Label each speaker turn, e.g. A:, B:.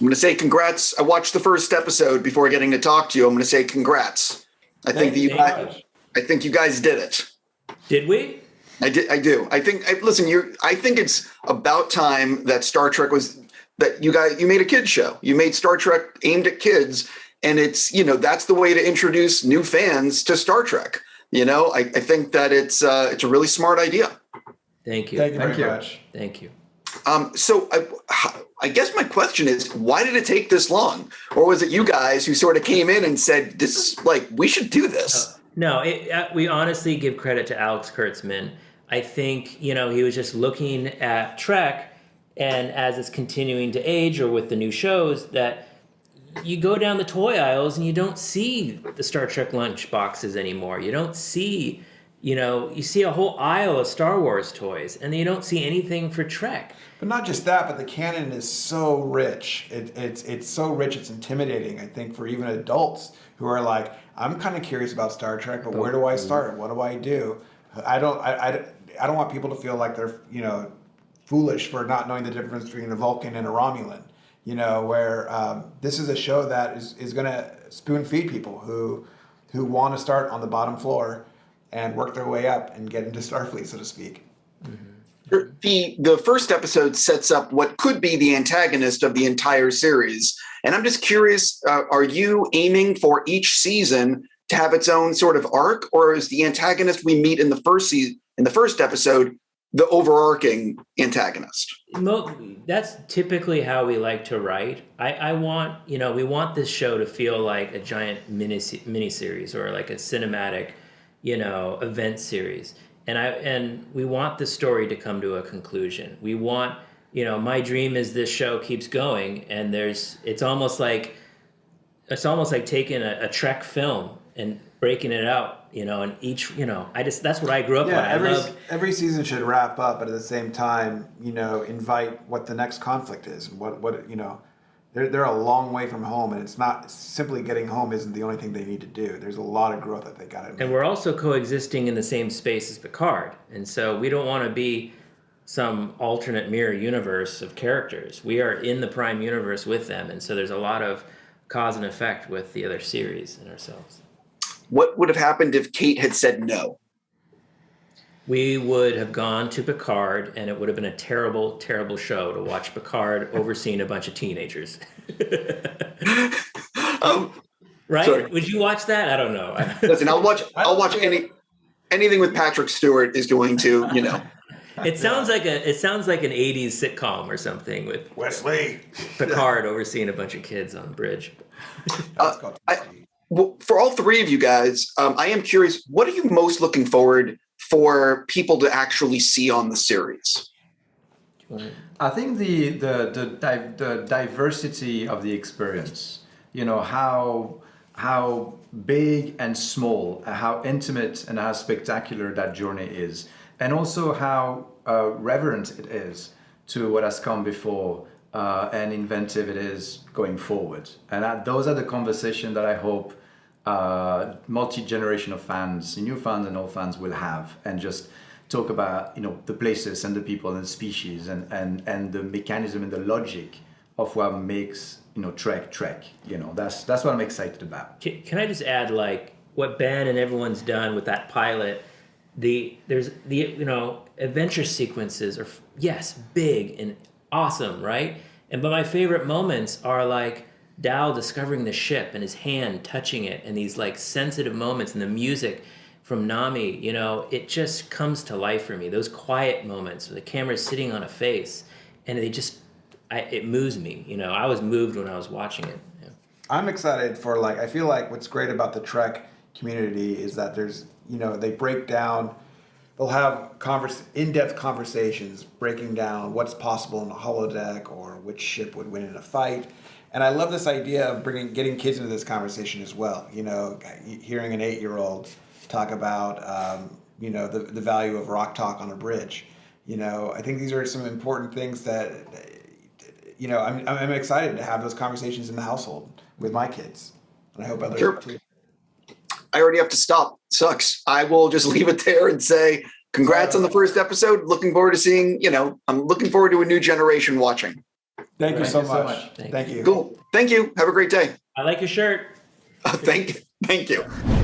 A: I'm going to say congrats. I watched the first episode before getting to talk to you. I'm going to say congrats. I think you guys did it.
B: Did we?
A: I do. I think. Listen, I think it's about time that Star Trek you made a kids show. You made Star Trek aimed at kids, and it's that's the way to introduce new fans to Star Trek. I think that it's a really smart idea.
B: Thank you.
C: Thank you very much.
B: Thank you.
A: So I guess my question is, why did it take this long? Or was it you guys who sort of came in and said, this is we should do this?
B: No, we honestly give credit to Alex Kurtzman. I think, he was just looking at Trek, and as it's continuing to age, or with the new shows, that you go down the toy aisles and you don't see the Star Trek lunch boxes anymore. You don't see, you see a whole aisle of Star Wars toys, and you don't see anything for Trek.
C: But not just that, but the canon is so rich. It's so rich, it's intimidating, I think, for even adults who are like, I'm kind of curious about Star Trek, but where do I start? What do I do? I don't want people to feel like they're, foolish for not knowing the difference between a Vulcan and a Romulan. Where this is a show that is going to spoon feed people who want to start on the bottom floor and work their way up and get into Starfleet, so to speak.
A: Mm-hmm. The first episode sets up what could be the antagonist of the entire series. And I'm just curious, are you aiming for each season to have its own sort of arc, or is the antagonist we meet in the first episode the overarching antagonist?
B: That's typically how we like to write. I want, we want this show to feel like a giant mini-series or like a cinematic, event series. And we want the story to come to a conclusion. We want, my dream is this show keeps going, and it's almost like taking a Trek film and breaking it out, and each, that's what I grew up on.
C: Every season should wrap up, but at the same time, invite what the next conflict is. They're a long way from home, and it's not simply getting home isn't the only thing they need to do. There's a lot of growth that they got to make.
B: And we're also coexisting in the same space as Picard, and so we don't want to be some alternate mirror universe of characters. We are in the Prime universe with them, and so there's a lot of cause and effect with the other series and ourselves.
A: What would have happened if Kate had said no?
B: We would have gone to Picard, and it would have been a terrible, terrible show to watch Picard overseeing a bunch of teenagers. Right?
A: Sorry.
B: Would you watch that? I don't know.
A: Listen, I'll watch anything with Patrick Stewart is going to,
B: It sounds like an 80s sitcom or something with
C: Wesley
B: Picard overseeing a bunch of kids on the bridge.
A: Well, for all three of you guys, I am curious, what are you most looking forward for people to actually see on the series?
D: I think the diversity of the experience, how big and small, how intimate and how spectacular that journey is, and also how reverent it is to what has come before and inventive it is going forward. And those are the conversations that I hope multi-generational fans, new fans and old fans will have, and just talk about the places and the people and the species and the mechanism and the logic of what makes Trek. That's what I'm excited about.
B: Can I just add, what Ben and everyone's done with that pilot? There's adventure sequences are big and awesome, right? But my favorite moments are Dal discovering the ship and his hand touching it, and these sensitive moments, and the music from Nami, it just comes to life for me. Those quiet moments where the camera's sitting on a face, and it moves me. I was moved when I was watching it. Yeah.
C: I'm excited for I feel like what's great about the Trek community is that there's they break down. They'll have in-depth conversations breaking down what's possible in a holodeck or which ship would win in a fight. And I love this idea of getting kids into this conversation as well. Hearing an 8-year-old talk about, the value of rock talk on a bridge. I think these are some important things that, I'm excited to have those conversations in the household with my kids. And I hope others too.
A: I already have to stop. Sucks. I will just leave it there and say congrats on the first episode. Looking forward to seeing, I'm looking forward to a new generation watching.
C: Thank you so
D: Thank you so
C: much.
D: much.
C: Thank you.
A: Cool. Thank you. Have a great day.
B: I like your shirt.
A: Thank you.